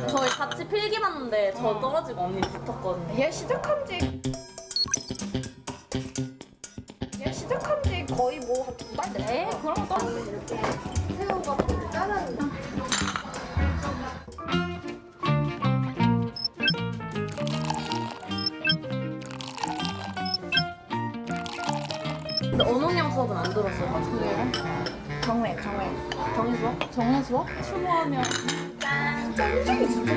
저희 같이 필기 봤는데 저 떨어지고 언니 붙었거든요. 얘 시작한 지 거의 뭐 한 2달 됐어. 네, 그런 거 떨어지고. 새우가 짜는. 근데 언어영 수업은 안 들었어가지고. 정회. 정희 수업? 정희 수업? 추모하면 짱짱이 진짜.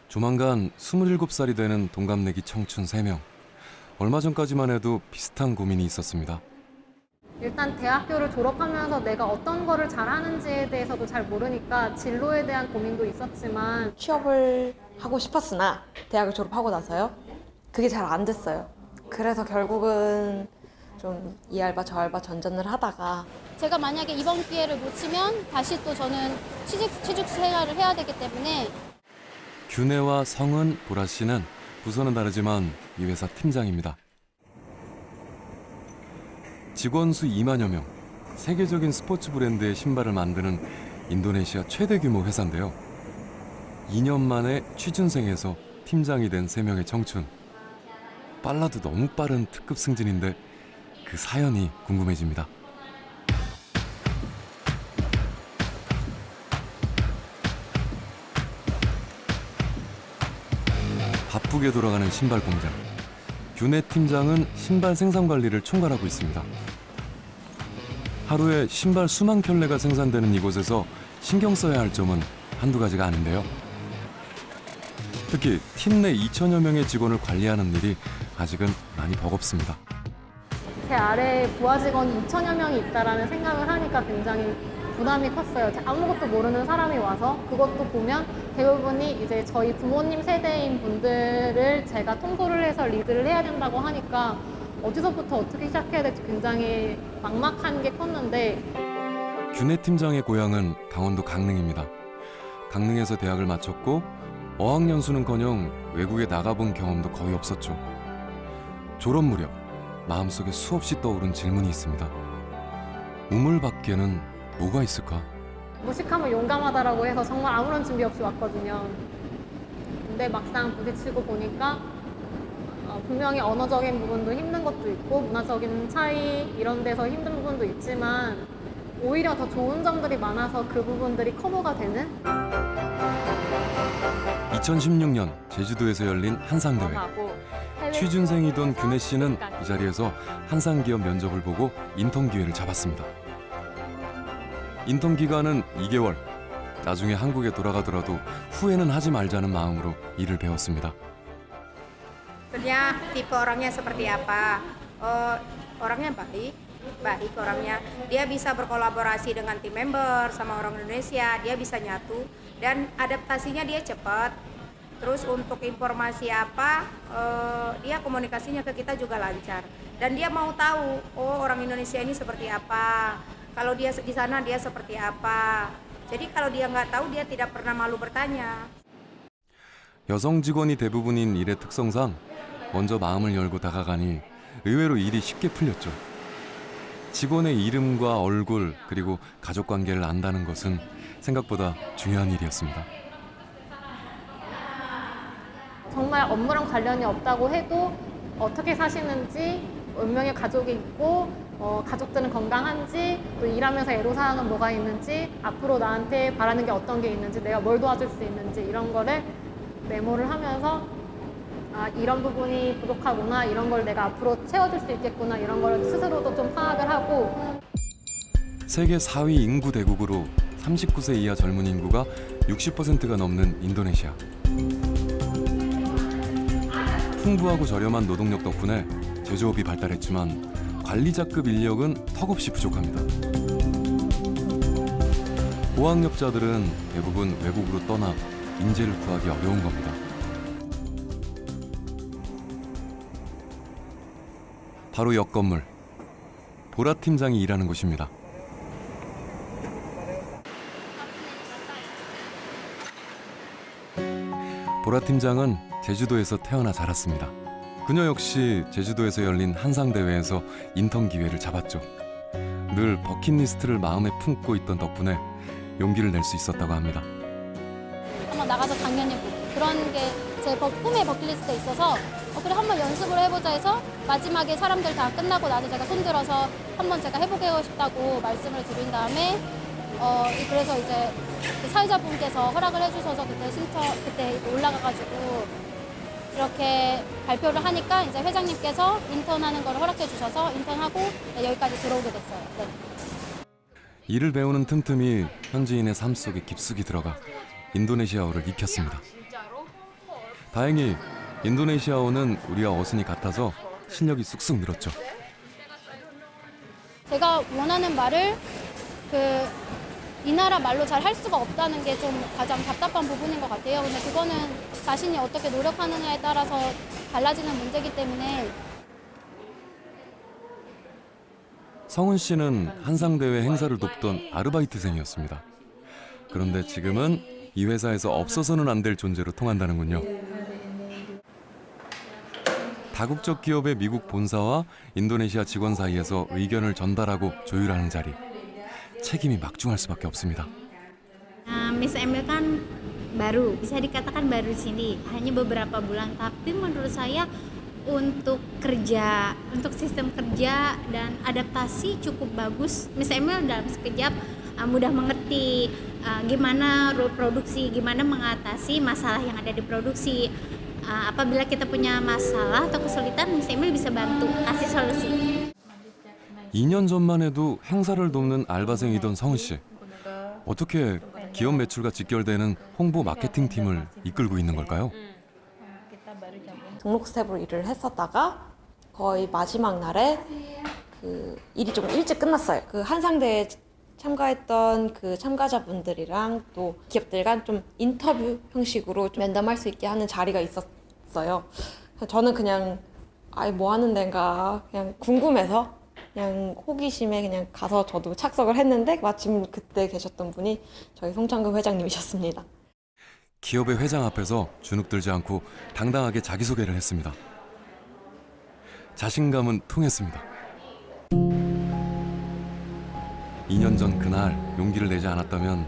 조만간 27살이 되는 동갑내기 청춘 3명. 얼마 전까지만 해도 비슷한 고민이 있었습니다. 일단 대학교를 졸업하면서 내가 어떤 거를 잘하는지에 대해서도 잘 모르니까 진로에 대한 고민도 있었지만 취업을 하고 싶었으나 대학을 졸업하고 나서요. 그게 잘 안 됐어요. 그래서 결국은 좀 이 알바 저 알바 전전을 하다가 제가 만약에 이번 기회를 놓치면 다시 또 저는 취직 생활을 해야 되기 때문에 규내와 성은, 보라 씨는 부서는 다르지만 이 회사 팀장입니다. 직원 수 2만여 명, 세계적인 스포츠 브랜드의 신발을 만드는 인도네시아 최대 규모 회사인데요. 2년 만에 취준생에서 팀장이 된 3명의 청춘. 빨라도 너무 빠른 특급 승진인데 그 사연이 궁금해집니다. 바쁘게 돌아가는 신발 공장. 규내 팀장은 신발 생산 관리를 총괄하고 있습니다. 하루에 신발 수만 켤레가 생산되는 이곳에서 신경 써야 할 점은 한두 가지가 아닌데요. 특히 팀 내 2천여 명의 직원을 관리하는 일이 아직은 많이 버겁습니다. 제 아래에 부하 직원이 2천여 명이 있다라는 생각을 하니까 굉장히 부담이 컸어요. 아무것도 모르는 사람이 와서 그것도 보면 대부분이 이제 저희 부모님 세대인 분들을 제가 통솔을 해서 리드를 해야 된다고 하니까 어디서부터 어떻게 시작해야 될지 굉장히 막막한 게 컸는데 규내 팀장의 고향은 강원도 강릉입니다. 강릉에서 대학을 마쳤고 어학연수는커녕 외국에 나가본 경험도 거의 없었죠. 졸업 무렵 마음속에 수없이 떠오른 질문이 있습니다. 우물 밖에는 뭐가 있을까? 무식하면 용감하다라고 해서 정말 아무런 준비 없이 왔거든요. 근데 막상 부딪히고 보니까 분명히 언어적인 부분도 힘든 것도 있고 문화적인 차이 이런 데서 힘든 부분도 있지만 오히려 더 좋은 점들이 많아서 그 부분들이 커버가 되는 2016년 제주도에서 열린 한상대회. 취준생이던 규내 씨는 이 자리에서 한상기업 면접을 보고 인턴 기회를 잡았습니다. 인턴 기간은 2개월. 나중에 한국에 돌아가더라도 후회는 하지 말자는 마음으로 일을 배웠습니다. Sebenarnya tipe orangnya seperti apa? Orangnya baik orangnya. Dia bisa berkolaborasi dengan tim member sama orang Indonesia, dia bisa nyatu dan adaptasinya dia cepat. Terus untuk informasi apa, dia komunikasinya ke kita juga lancar. Dan dia mau tahu, oh orang Indonesia ini seperti apa. Kalau dia di sana dia seperti apa. Jadi kalau dia nggak tahu dia tidak pernah malu bertanya. 여성 직원이 대부분인 일의 특성상 먼저 마음을 열고 다가가니 의외로 일이 쉽게 풀렸죠. 직원의 이름과 얼굴 그리고 가족 관계를 안다는 것은 생각보다 중요한 일이었습니다. 정말 업무랑 관련이 없다고 해도 어떻게 사시는지, 몇 명의 가족이 있고 가족들은 건강한지, 또 일하면서 애로사항은 뭐가 있는지, 앞으로 나한테 바라는 게 어떤 게 있는지, 내가 뭘 도와줄 수 있는지 이런 거를 메모를 하면서 아, 이런 부분이 부족하구나, 이런 걸 내가 앞으로 채워줄 수 있겠구나, 이런 걸 스스로도 좀 파악을 하고. 세계 4위 인구 대국으로 39세 이하 젊은 인구가 60%가 넘는 인도네시아. 풍부하고 저렴한 노동력 덕분에 제조업이 발달했지만 관리자급 인력은 턱없이 부족합니다. 고학력자들은 대부분 외국으로 떠나 인재를 구하기 어려운 겁니다. 바로 옆 건물. 보라 팀장이 일하는 곳입니다. 보라 팀장은 제주도에서 태어나 자랐습니다. 그녀 역시 제주도에서 열린 한상대회에서 인턴 기회를 잡았죠. 늘 버킷리스트를 마음에 품고 있던 덕분에 용기를 낼 수 있었다고 합니다. 한번 나가서 강연해보고 그런 게 제 꿈의 버킷리스트에 있어서 그래 한번 연습을 해보자 해서 마지막에 사람들 다 끝나고 나서 제가 손들어서 한번 제가 해보고 싶다고 말씀을 드린 다음에 그래서 이제 그 사회자분께서 허락을 해주셔서 그때 올라가가지고 이렇게 발표를 하니까 이제 회장님께서 인턴하는 걸 허락해 주셔서 인턴하고 여기까지 들어오게 됐어요. 네. 일을 배우는 틈틈이 현지인의 삶 속에 깊숙이 들어가 인도네시아어를 익혔습니다. 다행히 인도네시아어는 우리와 어순이 같아서 실력이 쑥쑥 늘었죠. 제가 원하는 말을 이 나라 말로 잘 할 수가 없다는 게 좀 가장 답답한 부분인 것 같아요. 근데 그거는 자신이 어떻게 노력하느냐에 따라서 달라지는 문제이기 때문에. 성은 씨는 한상대회 행사를 돕던 아르바이트생이었습니다. 그런데 지금은 이 회사에서 없어서는 안 될 존재로 통한다는군요. 다국적 기업의 미국 본사와 인도네시아 직원 사이에서 의견을 전달하고 조율하는 자리. 책임이 막중할 수밖에 없습니다. Miss Emil kan baru, bisa dikatakan baru di sini, hanya beberapa bulan. Tapi menurut saya untuk kerja, untuk sistem kerja dan adaptasi cukup bagus. Miss Emil dalam sekejap mudah mengerti gimana produksi, gimana mengatasi masalah yang ada di produksi. Apabila kita punya masalah atau kesulitan, Miss Emil bisa bantu kasih solusi. 2년 전만 해도 행사를 돕는 알바생이던 성은 씨. 어떻게 기업 매출과 직결되는 홍보 마케팅 팀을 이끌고 있는 걸까요? 등록 스텝으로 일을 했었다가 거의 마지막 날에 그 일이 좀 일찍 끝났어요. 그 한상대에 참가했던 그 참가자분들이랑 또 기업들과 좀 인터뷰 형식으로 좀 면담할 수 있게 하는 자리가 있었어요. 저는 그냥 뭐 하는 데인가 그냥 궁금해서 그냥 호기심에 그냥 가서 저도 착석을 했는데 마침 그때 계셨던 분이 저희 송창근 회장님이셨습니다. 기업의 회장 앞에서 주눅 들지 않고 당당하게 자기소개를 했습니다. 자신감은 통했습니다. 2년 전 그날 용기를 내지 않았다면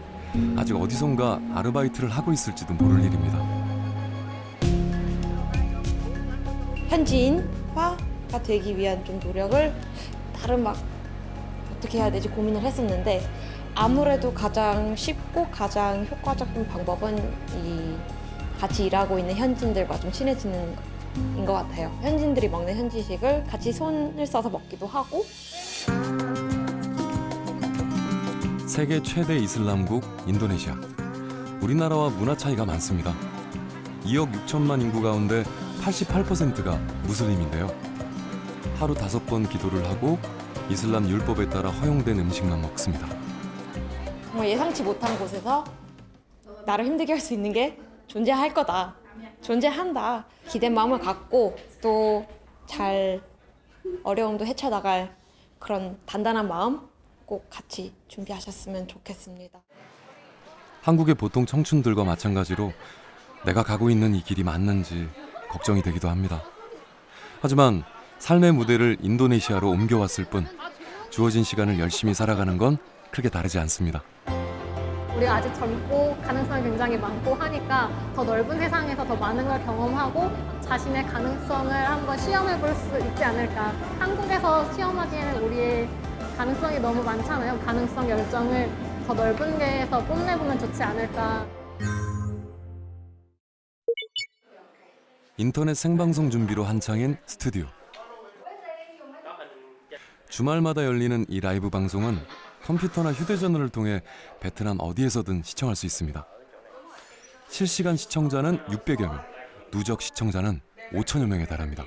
아직 어디선가 아르바이트를 하고 있을지도 모를 일입니다. 현지인화가 되기 위한 좀 노력을 다른 어떻게 해야 되지 고민을 했었는데 아무래도 가장 쉽고 가장 효과적인 방법은 같이 일하고 있는 현지인들과 좀 친해지는 것 같아요. 현지인들이 먹는 현지식을 같이 손을 써서 먹기도 하고. 세계 최대 이슬람국 인도네시아. 우리나라와 문화 차이가 많습니다. 2억 6천만 인구 가운데 88%가 무슬림인데요. 하루 5번 기도를 하고 이슬람 율법에 따라 허용된 음식만 먹습니다. 정말 예상치 못한 곳에서 나를 힘들게 할 수 있는 게 존재할 거다. 존재한다. 기댄 마음을 갖고 또 잘 어려움도 헤쳐나갈 그런 단단한 마음 꼭 같이 준비하셨으면 좋겠습니다. 한국의 보통 청춘들과 마찬가지로 내가 가고 있는 이 길이 맞는지 걱정이 되기도 합니다. 하지만 삶의 무대를 인도네시아로 옮겨왔을 뿐 주어진 시간을 열심히 살아가는 건 크게 다르지 않습니다. 우리가 아직 젊고 가능성이 굉장히 많고 하니까 더 넓은 세상에서 더 많은 걸 경험하고 자신의 가능성을 한번 시험해 볼 수 있지 않을까. 한국에서 시험하기에는 우리의 가능성이 너무 많잖아요. 가능성 열정을 더 넓은 데에서 뽐내보면 좋지 않을까. 인터넷 생방송 준비로 한창인 스튜디오. 주말마다 열리는 이 라이브 방송은 컴퓨터나 휴대전화를 통해 베트남 어디에서든 시청할 수 있습니다. 실시간 시청자는 600여 명, 누적 시청자는 5천여 명에 달합니다.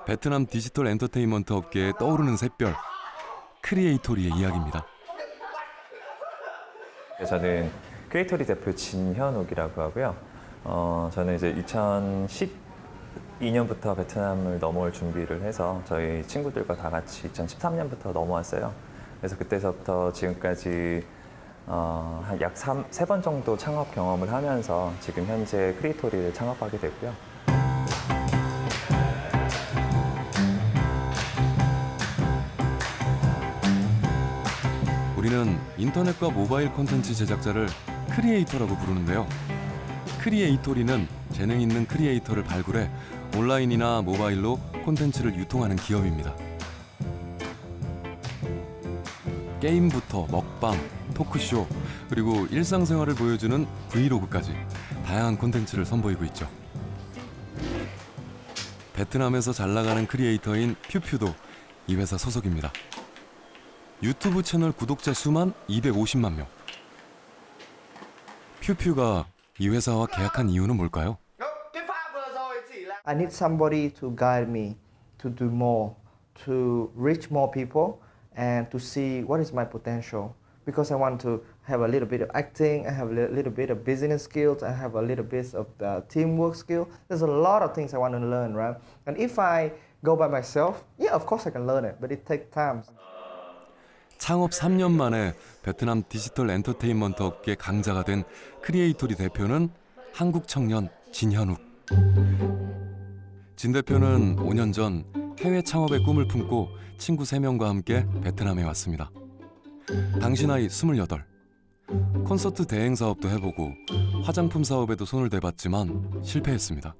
베트남 디지털 엔터테인먼트 업계에 떠오르는 샛별, 크리에이토리의 이야기입니다. 저는 크리에이토리 대표 진현욱이라고 하고요. 저는 이제 2002년부터 베트남을 넘어올 준비를 해서 저희 친구들과 다 같이 2013년부터 넘어왔어요. 그래서 그때서부터 지금까지 한 약 3번 정도 창업 경험을 하면서 지금 현재 크리에이토리를 창업하게 됐고요. 우리는 인터넷과 모바일 콘텐츠 제작자를 크리에이터라고 부르는데요. 크리에이토리는 재능 있는 크리에이터를 발굴해 온라인이나 모바일로 콘텐츠를 유통하는 기업입니다. 게임부터 먹방, 토크쇼, 그리고 일상생활을 보여주는 브이로그까지 다양한 콘텐츠를 선보이고 있죠. 베트남에서 잘 나가는 크리에이터인 퓨퓨도 이 회사 소속입니다. 유튜브 채널 구독자 수만 250만 명. 퓨퓨가 이 회사와 계약한 이유는 뭘까요? I need somebody to guide me to do more, to reach more people, and to see what is my potential. Because I want to have a little bit of acting, I have a little bit of business skills, I have a little bit of teamwork skill. There's a lot of things I want to learn, right? And if I go by myself, yeah, of course I can learn it, but it takes time. 창업 3년 만에 베트남 디지털 엔터테인먼트 업계 강자가 된 크리에이토리 대표는 한국 청년 진현욱. 진 대표는 5년 전 해외 창업의 꿈을 품고 친구 3명과 함께 베트남에 왔습니다. 당시 나이 28. 콘서트 대행 사업도 해보고 화장품 사업에도 손을 대봤지만 실패했습니다.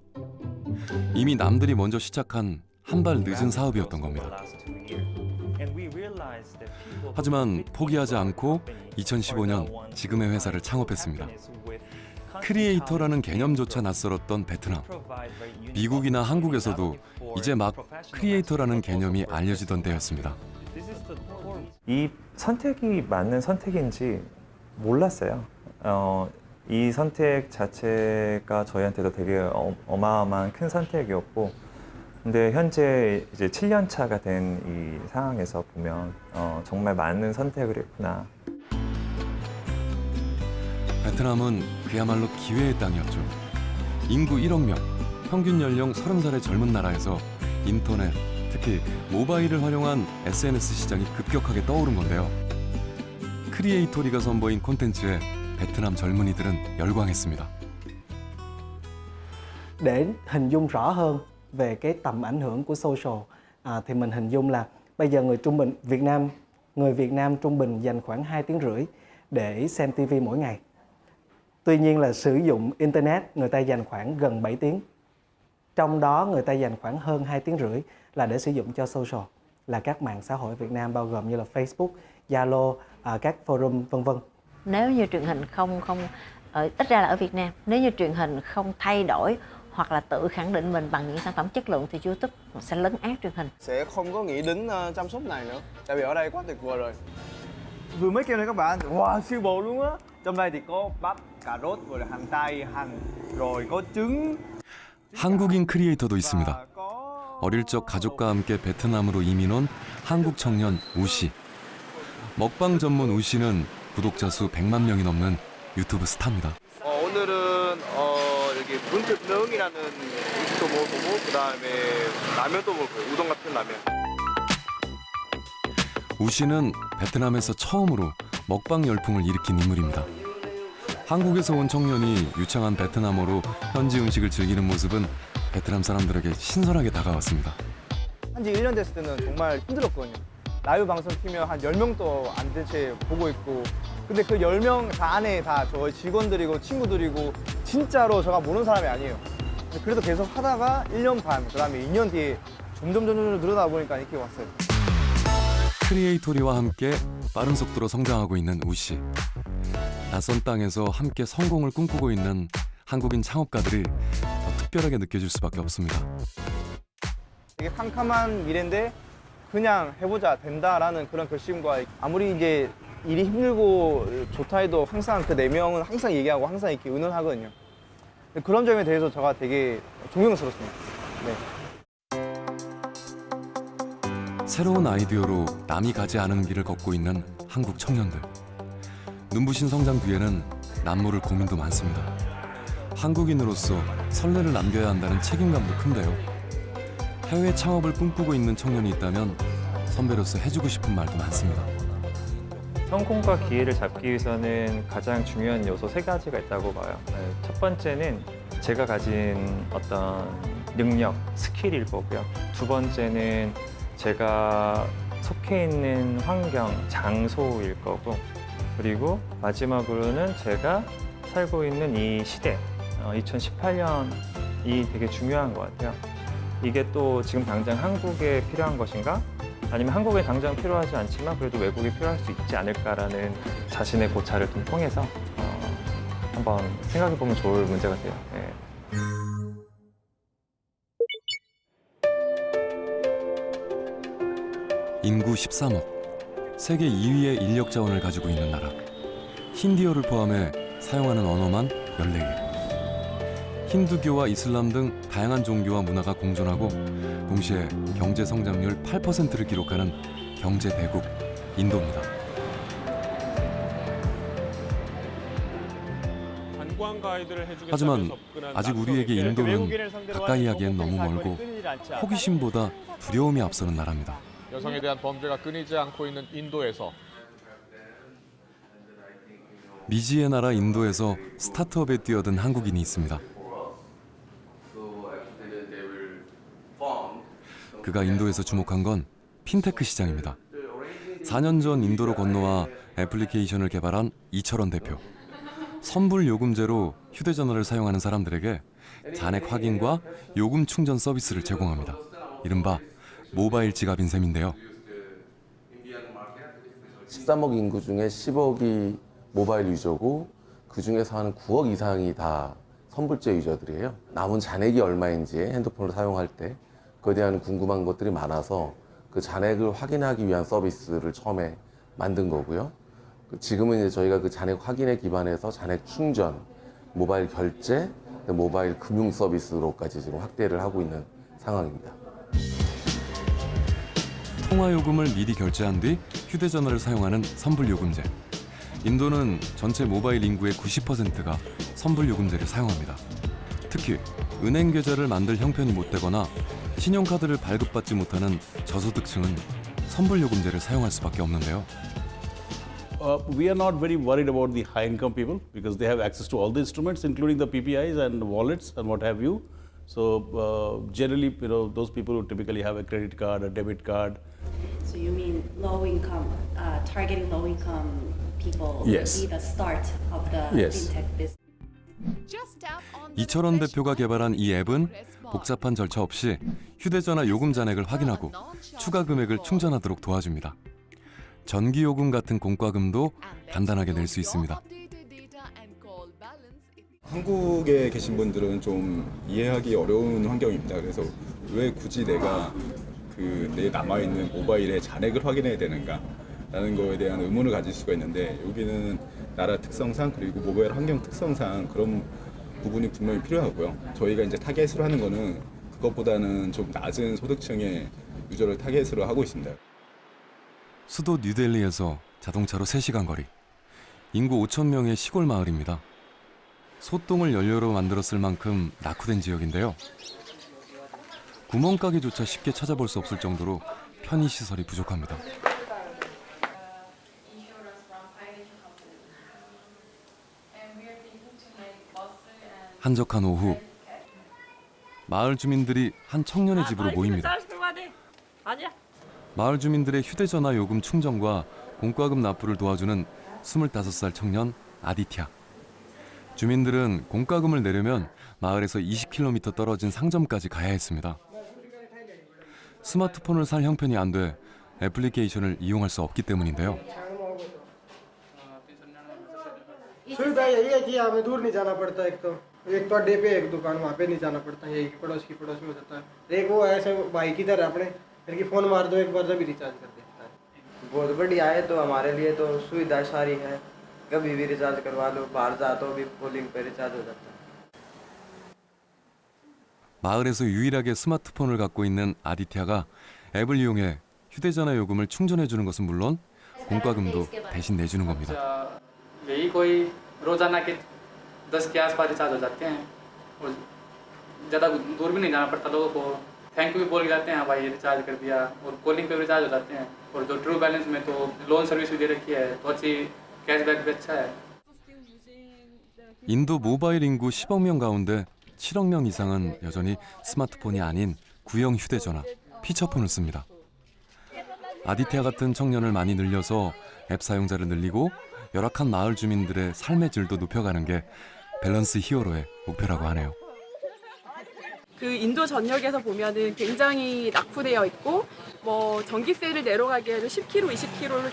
이미 남들이 먼저 시작한 한 발 늦은 사업이었던 겁니다. 하지만 포기하지 않고 2015년 지금의 회사를 창업했습니다. 크리에이터라는 개념조차 낯설었던 베트남. 미국이나 한국에서도 이제 막 크리에이터라는 개념이 알려지던 때였습니다. 이 선택이 맞는 선택인지 몰랐어요. 이 선택 자체가 저희한테도 되게 어마어마한 큰 선택이었고, 근데 현재 이제 7년 차가 된 이 상황에서 보면 정말 맞는 선택을 했구나. 베트남은 그야말로 기회의 땅이었죠. 인구 1억 명, 평균 연령 30살의 젊은 나라에서 인터넷, 특히 모바일을 활용한 SNS 시장이 급격하게 떠오른 건데요. 크리에이토리가 선보인 콘텐츠에 베트남 젊은이들은 열광했습니다. Để hình dung rõ hơn về cái tầm ảnh hưởng của social thì mình hình dung là bây giờ người Việt Nam trung bình dành khoảng 2 tiếng rưỡi để xem TV mỗi ngày. Tuy nhiên là sử dụng internet người ta dành khoảng gần 7 tiếng. Trong đó người ta dành khoảng hơn 2 tiếng rưỡi là để sử dụng cho social, là các mạng xã hội Việt Nam bao gồm như là Facebook, Zalo, các forum vân vân. Nếu như truyền hình không ít ra là ở Việt Nam, nếu như truyền hình không thay đổi hoặc là tự khẳng định mình bằng những sản phẩm chất lượng thì YouTube sẽ lấn át truyền hình. Sẽ không có nghĩ đến chăm sóc này nữa, tại vì ở đây quá tuyệt vời rồi. Vừa mới kêu lên các bạn, wow siêu bổ luôn á. Trong đây thì có bắp, cà rốt, rồi là hành tây, hành, rồi có trứng. 한국인 크리에이터도 있습니다. 어릴 적 가족과 함께 베트남으로 이민 온 한국 청년 우씨. 먹방 전문 우씨는 구독자 수 100만 명이 넘는 유튜브 스타입니다. 오늘은 여기 문특능이라는 음식도 먹어보고 그다음에 라면도 먹어요. 우동 같은 라면. 우씨는 베트남에서 처음으로 먹방 열풍을 일으킨 인물입니다. 한국에서 온 청년이 유창한 베트남어로 현지 음식을 즐기는 모습은 베트남 사람들에게 신선하게 다가왔습니다. 한지 1년 됐을 때는 정말 힘들었거든요. 라이브 방송 키면 한 10명도 안 된 채 보고 있고, 근데 그 10명 다 안에 다 저희 직원들이고 친구들이고 진짜로 제가 모르는 사람이 아니에요. 그래도 계속 하다가 1년 반, 그다음에 2년 뒤에 점점 늘어나 보니까 이렇게 왔어요. 크리에이토리와 함께 빠른 속도로 성장하고 있는 우씨. 낯선 땅에서 함께 성공을 꿈꾸고 있는 한국인 창업가들이 더 특별하게 느껴질 수밖에 없습니다. 되게 캄캄한 미래인데 그냥 해보자 된다라는 그런 결심과, 아무리 이제 일이 힘들고 좋다 해도 항상 그 4명은 항상 얘기하고 항상 이렇게 의논하거든요. 그런 점에 대해서 제가 되게 존경스럽습니다. 네. 새로운 아이디어로 남이 가지 않은 길을 걷고 있는 한국 청년들. 눈부신 성장 뒤에는 남모를 고민도 많습니다. 한국인으로서 선례를 남겨야 한다는 책임감도 큰데요. 해외 창업을 꿈꾸고 있는 청년이 있다면 선배로서 해주고 싶은 말도 많습니다. 성공과 기회를 잡기 위해서는 가장 중요한 요소 3가지가 있다고 봐요. 첫 번째는 제가 가진 어떤 능력, 스킬일 거고요. 두 번째는 제가 속해 있는 환경, 장소일 거고, 그리고 마지막으로는 제가 살고 있는 이 시대, 2018년이 되게 중요한 것 같아요. 이게 또 지금 당장 한국에 필요한 것인가? 아니면 한국에 당장 필요하지 않지만 그래도 외국에 필요할 수 있지 않을까라는 자신의 고찰을 좀 통해서 한번 생각해 보면 좋을 문제 같아요. 네. 인구 13억, 세계 2위의 인력 자원을 가지고 있는 나라. 힌디어를 포함해 사용하는 언어만 14개. 힌두교와 이슬람 등 다양한 종교와 문화가 공존하고 동시에 경제 성장률 8%를 기록하는 경제 대국 인도입니다. 하지만 아직 우리에게 인도는 가까이 하기엔 너무 멀고 호기심보다 두려움이 앞서는 나라입니다. 여성에 대한 범죄가 끊이지 않고 있는 인도에서 미지의 나라 인도에서 스타트업에 뛰어든 한국인이 있습니다. 그가 인도에서 주목한 건 핀테크 시장입니다. 4년 전 인도로 건너와 애플리케이션을 개발한 이철원 대표. 선불 요금제로 휴대전화를 사용하는 사람들에게 잔액 확인과 요금 충전 서비스를 제공합니다. 이른바 모바일 지갑인 셈인데요. 13억 인구 중에 10억이 모바일 유저고 그 중에서 한 9억 이상이 다 선불제 유저들이에요. 남은 잔액이 얼마인지 핸드폰을 사용할 때 그에 대한 궁금한 것들이 많아서 그 잔액을 확인하기 위한 서비스를 처음에 만든 거고요. 지금은 이제 저희가 그 잔액 확인에 기반해서 잔액 충전, 모바일 결제, 모바일 금융 서비스로까지 지금 확대를 하고 있는 상황입니다. 통화요금을 미리 결제한 뒤 휴대전화를 사용하는 선불요금제. 인도는 전체 모바일 인구의 90%가 선불요금제를 사용합니다. 특히 은행 계좌를 만들 형편이 못 되거나 신용카드를 발급받지 못하는 저소득층은 선불요금제를 사용할 수밖에 없는데요. We are not very worried about the high-income people because they have access to all the instruments, including the PPIs and wallets and what have you. So generally, those people who typically have a credit card, a debit card. So you mean low income, targeting low income people would Yes. be the start of the Yes. fintech business. 이철원 대표가 개발한 이 앱은 복잡한 절차 없이 휴대전화 요금 잔액을 확인하고 추가 금액을 충전하도록 도와줍니다. 전기요금 같은 공과금도 간단하게 낼 수 있습니다. 한국에 계신 분들은 좀 이해하기 어려운 환경입니다. 그래서 왜 굳이 내가 내 남아있는 모바일에 잔액을 확인해야 되는가 라는 거에 대한 의문을 가질 수가 있는데, 여기는 나라 특성상 그리고 모바일 환경 특성상 그런 부분이 분명히 필요하고요. 저희가 이제 타겟으로 하는 거는 그것보다는 좀 낮은 소득층의 유저를 타겟으로 하고 있습니다. 수도 뉴델리에서 자동차로 3시간 거리. 인구 5천 명의 시골 마을입니다. 소똥을 연료로 만들었을 만큼 낙후된 지역인데요. 구멍가게조차 쉽게 찾아볼 수 없을 정도로 편의시설이 부족합니다. 한적한 오후, 마을 주민들이 한 청년의 집으로 모입니다. 마을 주민들의 휴대전화 요금 충전과 공과금 납부를 도와주는 25살 청년 아디티아. 주민들은 공과금을 내려면 마을에서 20km 떨어진 상점까지 가야 했습니다. 스마트폰을 살 형편이 안 돼 애플리케이션을 이용할 수 없기 때문인데요. सुविधा यही है कि हमें दूर नहीं जाना पड़ता। एक तो अड्डे पे एक दुकान वहाँ पे नहीं जाना पड़ता, यही पड़ोस की पड़ोस में हो जाता है। एक वो ऐसे भाई की तरह अपने इनकी फ़ोन मार दो एक बार जब भी रिचार्ज कर देता है। बहुत बढ़िया है, तो हमारे लिए तो सुविधा सारी है, कभी भी रिचार्ज करवा लो, बाहर जा तो भी कॉलिंग पे रिचार्ज हो जाता है। 마을에서 유일하게 스마트폰을 갖고 있는 아디티아가 앱을 이용해 휴대전화 요금을 충전해주는 것은 물론 공과금도 대신 내주는 겁니다. यही कोई रोजाना के 10 के आसपास रिचार्ज हो जाते हैं और ज़्यादा दूर भी नहीं जाना पड़ता लोगों को। थैंक यू भी बोल के जाते हैं, हाँ भाई ये रिचार्ज कर दिया, और कॉलिंग पे भी रिचार्ज हो जाते हैं। और जो ट्रू बैलेंस में तो लोन सर्विस भी दे रखी है, तो अच्छी कैशबैक भी अच्छा है। 인도 모바일 인구 10억 명 가운데 7억 명 이상은 여전히 스마트폰이 아닌 구형 휴대전화, 피처폰을 씁니다. 아디테아 같은 청년을 많이 늘려서 앱 사용자를 늘리고 열악한 마을 주민들의 삶의 질도 높여가는 게 밸런스 히어로의 목표라고 하네요. 그 인도 전역에서 보면은 굉장히 낙후되어 있고 뭐 전기세를 내려가기에도 10km, 20km를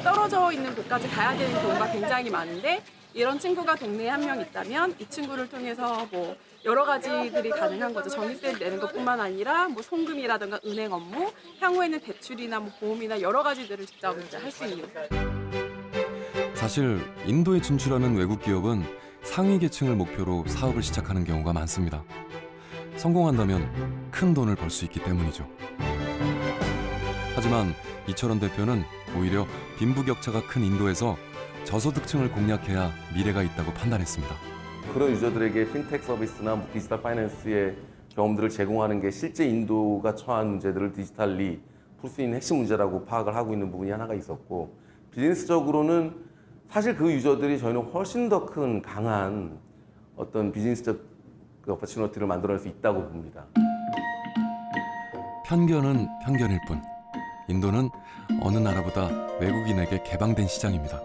떨어져 있는 곳까지 가야 되는 경우가 굉장히 많은데 이런 친구가 동네에 한 명 있다면 이 친구를 통해서 뭐 여러 가지들이 가능한 거죠. 전기세를 내는 것뿐만 아니라 뭐 송금이라든가 은행 업무, 향후에는 대출이나 뭐 보험이나 여러 가지들을 직접 이제 할 수 있는. 사실 인도에 진출하는 외국 기업은 상위 계층을 목표로 사업을 시작하는 경우가 많습니다. 성공한다면 큰 돈을 벌 수 있기 때문이죠. 하지만 이철원 대표는 오히려 빈부격차가 큰 인도에서 저소득층을 공략해야 미래가 있다고 판단했습니다. 그런 유저들에게 핀텍 서비스나 디지털 파이낸스의 경험들을 제공하는 게 실제 인도가 처한 문제들을 디지털리 풀 수 있는 핵심 문제라고 파악을 하고 있는 부분이 하나가 있었고, 비즈니스적으로는 사실 그 유저들이 저희는 훨씬 더 큰 강한 어떤 비즈니스적 오퍼튜니티를 만들어낼 수 있다고 봅니다. 편견은 편견일 뿐. 인도는 어느 나라보다 외국인에게 개방된 시장입니다.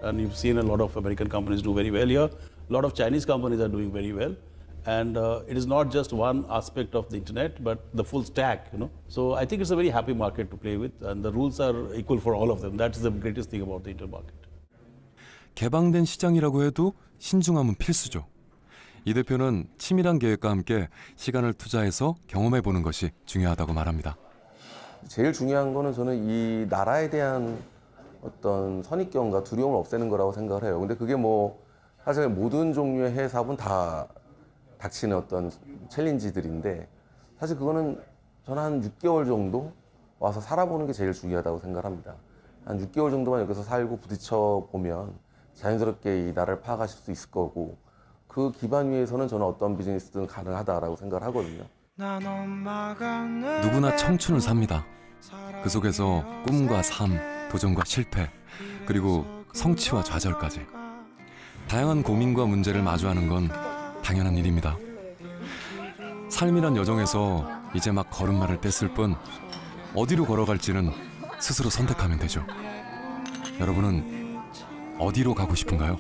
And you've seen a lot of American companies do very well here. A lot of Chinese companies are doing very well. And it is not just one aspect of the internet, but the full stack, you know. So I think it's a very happy market to play with, and the rules are equal for all of them. That's the greatest thing about the internet market. 개방된 시장이라고 해도 신중함은 필수죠. 이 대표는 치밀한 계획과 함께 시간을 투자해서 경험해보는 것이 중요하다고 말합니다. 제일 중요한 거는 저는 이 나라에 대한 어떤 선입견과 두려움을 없애는 거라고 생각을 해요. 근데 그게 뭐 사실 모든 종류의 해외 사업은 다 닥치는 어떤 챌린지들인데, 사실 그거는 저는 한 6개월 정도 와서 살아보는 게 제일 중요하다고 생각을 합니다. 한 6개월 정도만 여기서 살고 부딪혀 보면 자연스럽게 이 나라를 파악하실 수 있을 거고, 그 기반 위에서는 저는 어떤 비즈니스든 가능하다라고 생각을 하거든요. 누구나 청춘을 삽니다. 그 속에서 꿈과 삶, 도전과 실패, 그리고 성취와 좌절까지 다양한 고민과 문제를 마주하는 건 당연한 일입니다. 삶이란 여정에서 이제 막 걸음마를 뗐을 뿐 어디로 걸어갈지는 스스로 선택하면 되죠. 여러분은 어디로 가고 싶은가요?